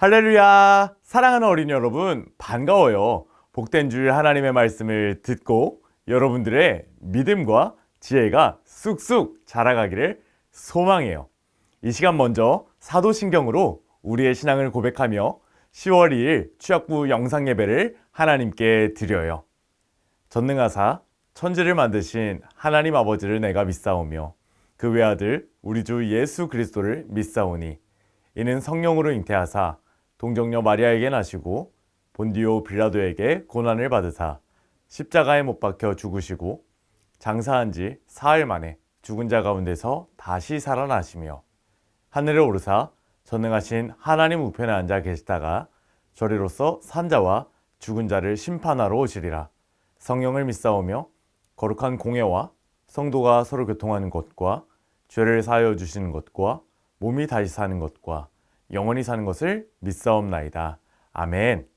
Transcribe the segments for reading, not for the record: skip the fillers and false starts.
할렐루야! 사랑하는 어린이 여러분, 반가워요. 복된 주일 하나님의 말씀을 듣고 여러분들의 믿음과 지혜가 쑥쑥 자라가기를 소망해요. 이 시간 먼저 사도신경으로 우리의 신앙을 고백하며 10월 2일 취학부 영상 예배를 하나님께 드려요. 전능하사 천지를 만드신 하나님 아버지를 내가 믿사오며 그 외아들 우리 주 예수 그리스도를 믿사오니 이는 성령으로 잉태하사 동정녀 마리아에게 나시고 본디오 빌라도에게 고난을 받으사 십자가에 못 박혀 죽으시고 장사한 지 사흘 만에 죽은 자 가운데서 다시 살아나시며 하늘에 오르사 전능하신 하나님 우편에 앉아 계시다가 저리로서 산자와 죽은 자를 심판하러 오시리라. 성령을 믿사오며 거룩한 공예와 성도가 서로 교통하는 것과 죄를 사하여 주시는 것과 몸이 다시 사는 것과 영원히 사는 것을 믿사옵나이다. 아멘.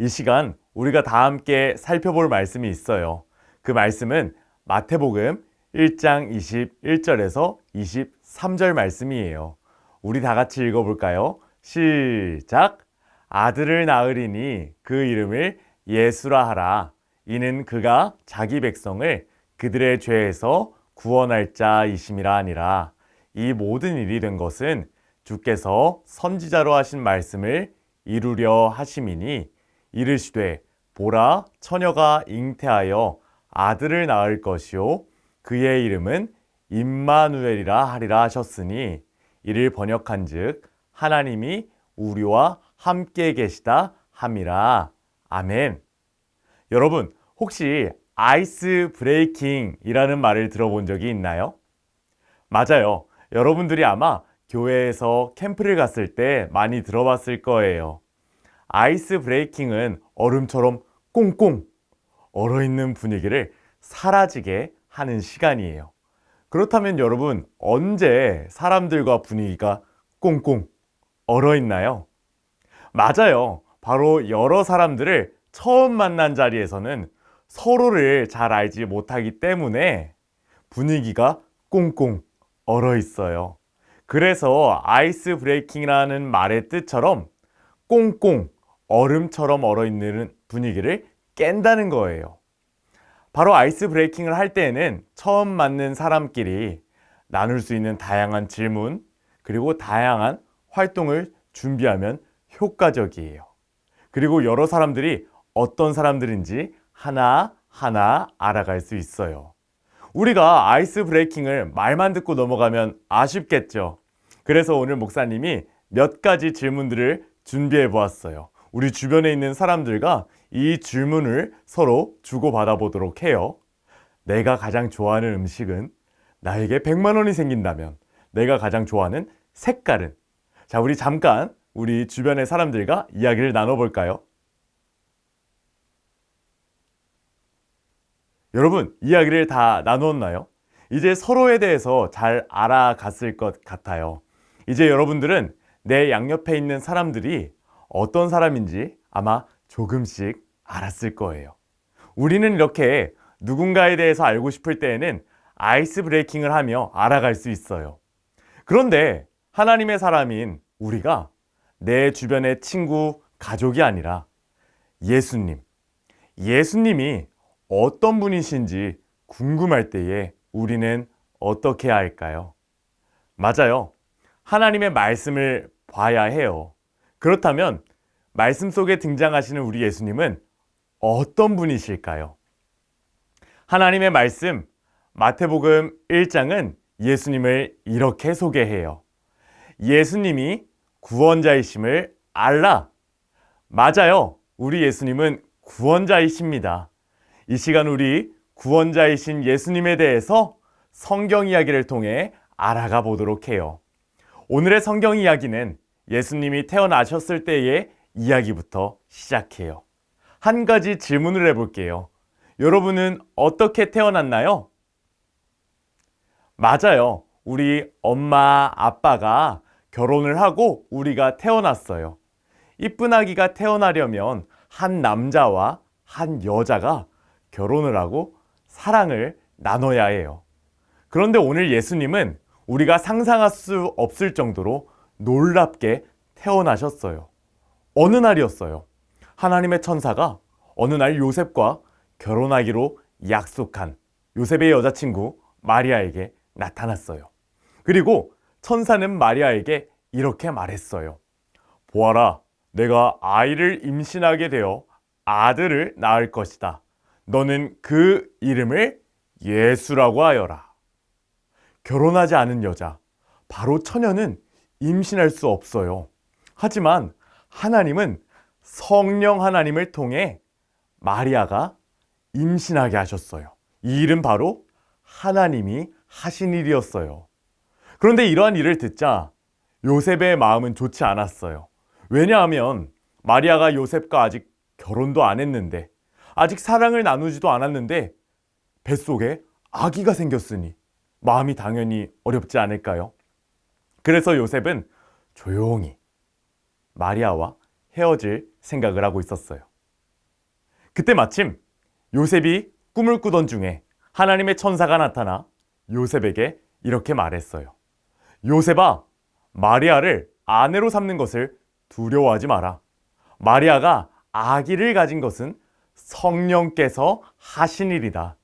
이 시간 우리가 다 함께 살펴볼 말씀이 있어요. 그 말씀은 마태복음 1장 21절에서 23절 말씀이에요. 우리 다 같이 읽어볼까요? 시작! 아들을 낳으리니 그 이름을 예수라 하라. 이는 그가 자기 백성을 그들의 죄에서 구원할 자이심이라 하니라. 이 모든 일이 된 것은 주께서 선지자로 하신 말씀을 이루려 하심이니 이르시되 보라 처녀가 잉태하여 아들을 낳을 것이요 그의 이름은 임마누엘이라 하리라 하셨으니 이를 번역한즉 하나님이 우리와 함께 계시다 함이라. 아멘. 여러분 혹시 아이스 브레이킹이라는 말을 들어본 적이 있나요? 맞아요. 여러분들이 아마 교회에서 캠프를 갔을 때 많이 들어봤을 거예요. 아이스 브레이킹은 얼음처럼 꽁꽁 얼어있는 분위기를 사라지게 하는 시간이에요. 그렇다면 여러분 언제 사람들과 분위기가 꽁꽁 얼어있나요? 맞아요. 바로 여러 사람들을 처음 만난 자리에서는 서로를 잘 알지 못하기 때문에 분위기가 꽁꽁 얼어있어요. 그래서 아이스 브레이킹이라는 말의 뜻처럼 꽁꽁 얼음처럼 얼어있는 분위기를 깬다는 거예요. 바로 아이스 브레이킹을 할 때에는 처음 만난 사람끼리 나눌 수 있는 다양한 질문, 그리고 다양한 활동을 준비하면 효과적이에요. 그리고 여러 사람들이 어떤 사람들인지 하나하나 알아갈 수 있어요. 우리가 아이스 브레이킹을 말만 듣고 넘어가면 아쉽겠죠. 그래서 오늘 목사님이 몇 가지 질문들을 준비해 보았어요. 우리 주변에 있는 사람들과 이 질문을 서로 주고받아 보도록 해요. 내가 가장 좋아하는 음식은? 나에게 100만 원이 생긴다면? 내가 가장 좋아하는 색깔은? 자, 우리 잠깐 우리 주변의 사람들과 이야기를 나눠볼까요? 여러분, 이야기를 다 나누었나요? 이제 서로에 대해서 잘 알아갔을 것 같아요. 이제 여러분들은 내 양옆에 있는 사람들이 어떤 사람인지 아마 조금씩 알았을 거예요. 우리는 이렇게 누군가에 대해서 알고 싶을 때에는 아이스 브레이킹을 하며 알아갈 수 있어요. 그런데 하나님의 사람인 우리가 내 주변의 친구, 가족이 아니라 예수님이 어떤 분이신지 궁금할 때에 우리는 어떻게 해야 할까요? 맞아요. 하나님의 말씀을 봐야 해요. 그렇다면 말씀 속에 등장하시는 우리 예수님은 어떤 분이실까요? 하나님의 말씀 마태복음 1장은 예수님을 이렇게 소개해요. 예수님이 구원자이심을 알라. 맞아요. 우리 예수님은 구원자이십니다. 이 시간 우리 구원자이신 예수님에 대해서 성경 이야기를 통해 알아가 보도록 해요. 오늘의 성경 이야기는 예수님이 태어나셨을 때의 이야기부터 시작해요. 한 가지 질문을 해볼게요. 여러분은 어떻게 태어났나요? 맞아요. 우리 엄마, 아빠가 결혼을 하고 우리가 태어났어요. 이쁜 아기가 태어나려면 한 남자와 한 여자가 결혼을 하고 사랑을 나눠야 해요. 그런데 오늘 예수님은 우리가 상상할 수 없을 정도로 놀랍게 태어나셨어요. 어느 날이었어요. 하나님의 천사가 어느 날 요셉과 결혼하기로 약속한 요셉의 여자친구 마리아에게 나타났어요. 그리고 천사는 마리아에게 이렇게 말했어요. 보아라, 내가 아이를 임신하게 되어 아들을 낳을 것이다. 너는 그 이름을 예수라고 하여라. 결혼하지 않은 여자, 바로 처녀는 임신할 수 없어요. 하지만 하나님은 성령 하나님을 통해 마리아가 임신하게 하셨어요. 이 일은 바로 하나님이 하신 일이었어요. 그런데 이러한 일을 듣자 요셉의 마음은 좋지 않았어요. 왜냐하면 마리아가 요셉과 아직 결혼도 안 했는데, 아직 사랑을 나누지도 않았는데 뱃속에 아기가 생겼으니 마음이 당연히 어렵지 않을까요? 그래서 요셉은 조용히 마리아와 헤어질 생각을 하고 있었어요. 그때 마침 요셉이 꿈을 꾸던 중에 하나님의 천사가 나타나 요셉에게 이렇게 말했어요. 요셉아, 마리아를 아내로 삼는 것을 두려워하지 마라. 마리아가 아기를 가진 것은 성령께서 하신 일이다.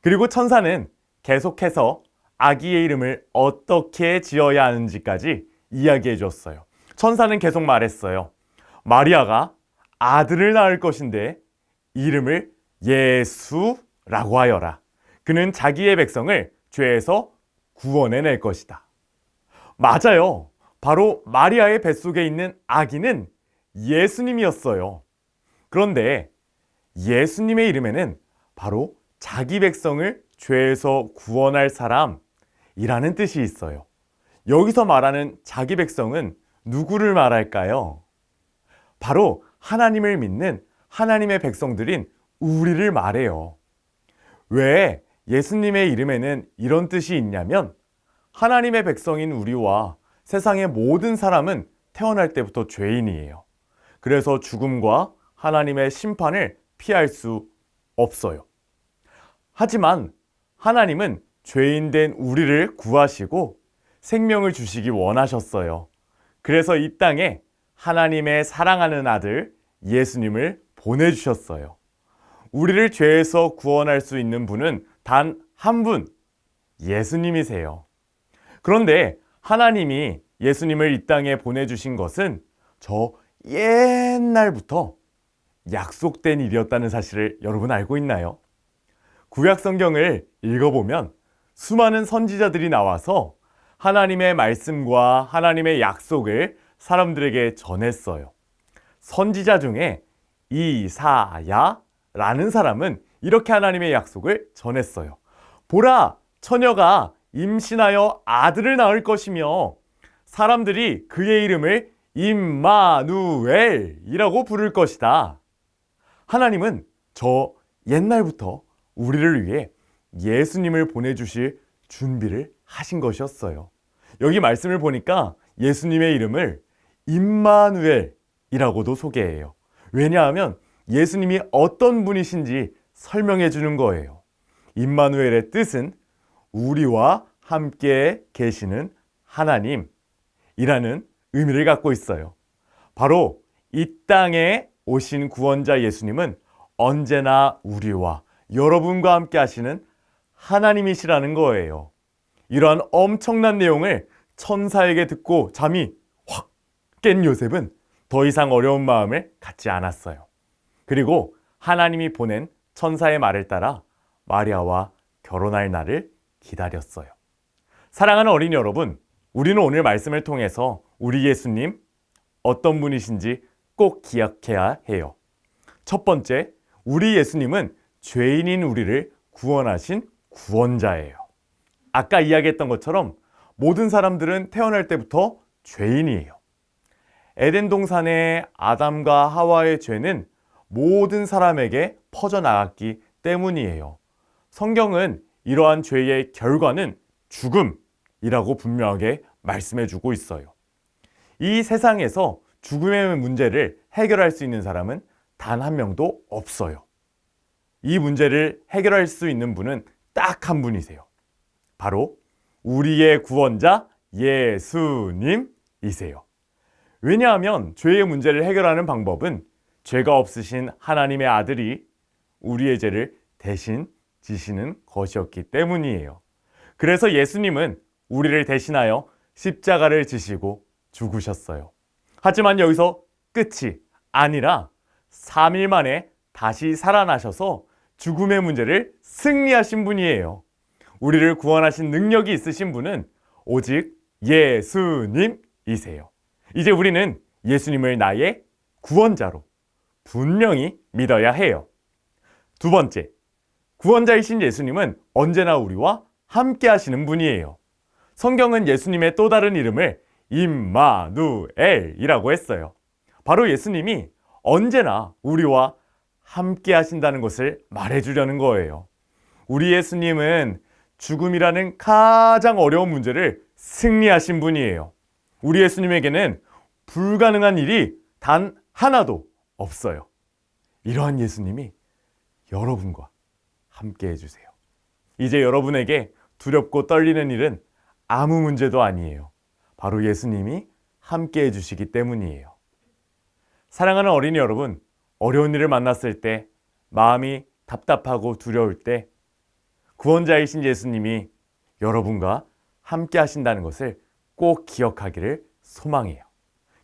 그리고 천사는 계속해서 아기의 이름을 어떻게 지어야 하는지까지 이야기해 줬어요. 천사는 계속 말했어요. 마리아가 아들을 낳을 것인데 이름을 예수라고 하여라. 그는 자기의 백성을 죄에서 구원해낼 것이다. 맞아요. 바로 마리아의 뱃속에 있는 아기는 예수님이었어요. 그런데 예수님의 이름에는 바로 자기 백성을 죄에서 구원할 사람이라는 뜻이 있어요. 여기서 말하는 자기 백성은 누구를 말할까요? 바로 하나님을 믿는 하나님의 백성들인 우리를 말해요. 왜 예수님의 이름에는 이런 뜻이 있냐면, 하나님의 백성인 우리와 세상의 모든 사람은 태어날 때부터 죄인이에요. 그래서 죽음과 하나님의 심판을 피할 수 없어요. 하지만 하나님은 죄인된 우리를 구하시고 생명을 주시기 원하셨어요. 그래서 이 땅에 하나님의 사랑하는 아들 예수님을 보내주셨어요. 우리를 죄에서 구원할 수 있는 분은 단 한 분, 예수님이세요. 그런데 하나님이 예수님을 이 땅에 보내주신 것은 저 옛날부터 약속된 일이었다는 사실을 여러분 알고 있나요? 구약 성경을 읽어보면 수많은 선지자들이 나와서 하나님의 말씀과 하나님의 약속을 사람들에게 전했어요. 선지자 중에 이사야라는 사람은 이렇게 하나님의 약속을 전했어요. 보라, 처녀가 임신하여 아들을 낳을 것이며 사람들이 그의 이름을 임마누엘이라고 부를 것이다. 하나님은 저 옛날부터 우리를 위해 예수님을 보내주실 준비를 하신 것이었어요. 여기 말씀을 보니까 예수님의 이름을 임마누엘이라고도 소개해요. 왜냐하면 예수님이 어떤 분이신지 설명해 주는 거예요. 임마누엘의 뜻은 우리와 함께 계시는 하나님이라는 의미를 갖고 있어요. 바로 이 땅에 오신 구원자 예수님은 언제나 우리와 여러분과 함께 하시는 하나님이시라는 거예요. 이러한 엄청난 내용을 천사에게 듣고 잠이 확 깬 요셉은 더 이상 어려운 마음을 갖지 않았어요. 그리고 하나님이 보낸 천사의 말을 따라 마리아와 결혼할 날을 기다렸어요. 사랑하는 어린이 여러분, 우리는 오늘 말씀을 통해서 우리 예수님 어떤 분이신지 꼭 기억해야 해요. 첫 번째, 우리 예수님은 죄인인 우리를 구원하신 구원자예요. 아까 이야기했던 것처럼 모든 사람들은 태어날 때부터 죄인이에요. 에덴 동산의 아담과 하와의 죄는 모든 사람에게 퍼져나갔기 때문이에요. 성경은 이러한 죄의 결과는 죽음이라고 분명하게 말씀해주고 있어요. 이 세상에서 죽음의 문제를 해결할 수 있는 사람은 단 한 명도 없어요. 이 문제를 해결할 수 있는 분은 딱 한 분이세요. 바로 우리의 구원자 예수님이세요. 왜냐하면 죄의 문제를 해결하는 방법은 죄가 없으신 하나님의 아들이 우리의 죄를 대신 지시는 것이었기 때문이에요. 그래서 예수님은 우리를 대신하여 십자가를 지시고 죽으셨어요. 하지만 여기서 끝이 아니라 3일 만에 다시 살아나셔서 죽음의 문제를 승리하신 분이에요. 우리를 구원하신 능력이 있으신 분은 오직 예수님이세요. 이제 우리는 예수님을 나의 구원자로 분명히 믿어야 해요. 두 번째, 구원자이신 예수님은 언제나 우리와 함께 하시는 분이에요. 성경은 예수님의 또 다른 이름을 임마누엘이라고 했어요. 바로 예수님이 언제나 우리와 함께 하신다는 것을 말해주려는 거예요. 우리 예수님은 죽음이라는 가장 어려운 문제를 승리하신 분이에요. 우리 예수님에게는 불가능한 일이 단 하나도 없어요. 이러한 예수님이 여러분과 함께 해주세요. 이제 여러분에게 두렵고 떨리는 일은 아무 문제도 아니에요. 바로 예수님이 함께 해주시기 때문이에요. 사랑하는 어린이 여러분, 어려운 일을 만났을 때, 마음이 답답하고 두려울 때 구원자이신 예수님이 여러분과 함께 하신다는 것을 꼭 기억하기를 소망해요.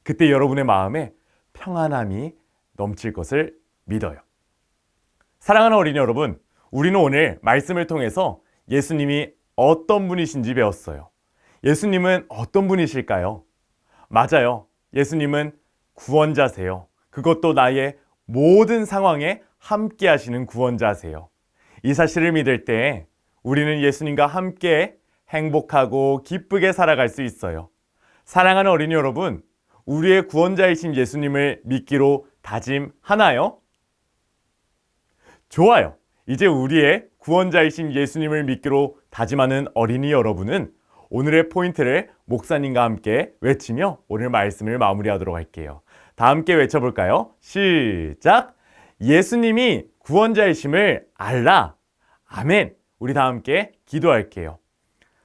그때 여러분의 마음에 평안함이 넘칠 것을 믿어요. 사랑하는 어린이 여러분, 우리는 오늘 말씀을 통해서 예수님이 어떤 분이신지 배웠어요. 예수님은 어떤 분이실까요? 맞아요. 예수님은 구원자세요. 그것도 나의 모든 상황에 함께 하시는 구원자세요. 이 사실을 믿을 때 우리는 예수님과 함께 행복하고 기쁘게 살아갈 수 있어요. 사랑하는 어린이 여러분, 우리의 구원자이신 예수님을 믿기로 다짐하나요? 좋아요. 이제 우리의 구원자이신 예수님을 믿기로 다짐하는 어린이 여러분은 오늘의 포인트를 목사님과 함께 외치며 오늘 말씀을 마무리하도록 할게요. 다 함께 외쳐볼까요? 시작! 예수님이 구원자이심을 알라. 아멘. 우리 다 함께 기도할게요.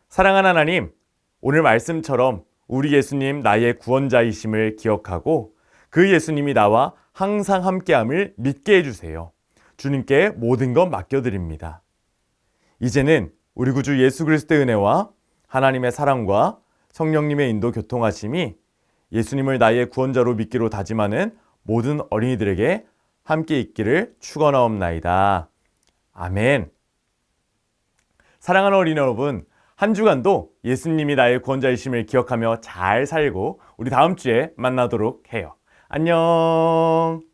사랑하는 하나님, 오늘 말씀처럼 우리 예수님 나의 구원자이심을 기억하고 그 예수님이 나와 항상 함께함을 믿게 해주세요. 주님께 모든 것 맡겨드립니다. 이제는 우리 구주 예수 그리스도의 은혜와 하나님의 사랑과 성령님의 인도 교통하심이 예수님을 나의 구원자로 믿기로 다짐하는 모든 어린이들에게 함께 있기를 축원하옵나이다. 아멘. 사랑하는 어린이 여러분, 한 주간도 예수님이 나의 구원자이심을 기억하며 잘 살고 우리 다음 주에 만나도록 해요. 안녕.